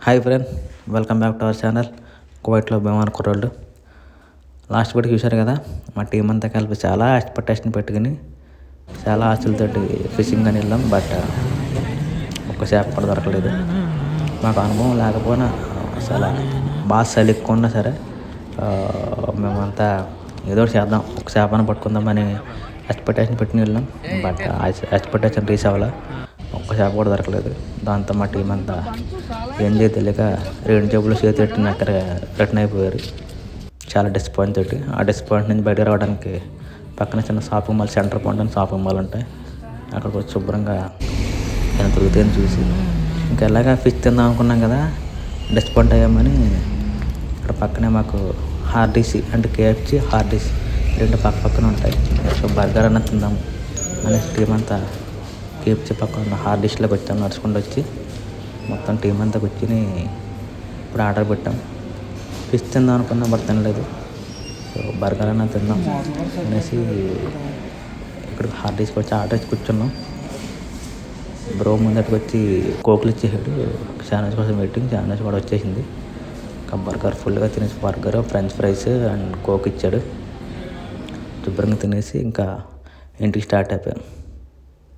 Hi friend, welcome back to our channel కువైట్లో బెమాన్ కుర్రోళ్ళు. Last కూడా చూశారు కదా, మా టీం అంతా కలిపి చాలా ఎక్స్పెక్టేషన్ పెట్టుకుని చాలా ఆశలతోటి ఫిషింగ్ అని వెళ్ళాం. బట్ ఒక్క చేప కూడా దొరకలేదు. మాకు అనుభవం లేకపోయినా చాలా బాగా చలి ఎక్కువ ఉన్నా సరే మేమంతా ఏదో ఒకటి చేద్దాం, ఒక చేపను పట్టుకుందామని ఎక్స్పెక్టేషన్ పెట్టుకుని వెళ్ళాం. బట్ ఎక్స్పెక్టేషన్ రీచ్ అవ్వాలా, ఒక్క చేప కూడా దొరకలేదు. దాంతో మా టీం అంతా ఏం చేయ తెలియక రెండు జబ్బులు చేతి పెట్టిన అక్కడ రిటర్న్ అయిపోయారు. చాలా డిసప్పాయింట్ తోటి. ఆ డిసప్పాయింట్ నుంచి బయట రావడానికి పక్కన చిన్న షాపింగ్ మాల్, సెంటర్ పాయింట్ అని షాపింగ్ మాల్ ఉంటాయి. అక్కడికి వచ్చి శుభ్రంగా నేను తిరుగుతాయని చూసి ఇంకా ఎలాగా ఫిష్ తిందాం అనుకున్నాం కదా, డిసప్పాయింట్ అయ్యామని ఇక్కడ పక్కనే మాకు హార్డీసీ అంటే కేఎఫ్సి, హార్డీసీ రెండు పక్కన ఉంటాయి. సో బర్గర్ అన్న తిందాము అనేసి టీం అంతా కేఎఫ్సి పక్కన హార్డీస్లోకి వచ్చాం. నడుచుకుంటూ వచ్చి మొత్తం టీం అంతా కూర్చుని ఇప్పుడు ఆర్డర్ పెట్టాం. ఫిష్ తిందాం అనుకున్నాం, బట్ తినలేదు. సో బర్గర్ అన్న తిందాం అనేసి ఇక్కడ హార్డీస్కి వచ్చి ఆర్డర్ ఇచ్చి కూర్చున్నాం. బ్రో ముందటికి వచ్చి కోకులు ఇచ్చేసాడు. శాండ్విచ్ కోసం వెయిటింగ్. శాండ్విచ్ కూడా వచ్చేసింది. ఇంకా బర్గర్ ఫుల్గా తినేసి burger, French fries and coke ఇచ్చాడు. శుభ్రంగా తినేసి ఇంకా ఇంటికి స్టార్ట్ అయిపోయాం.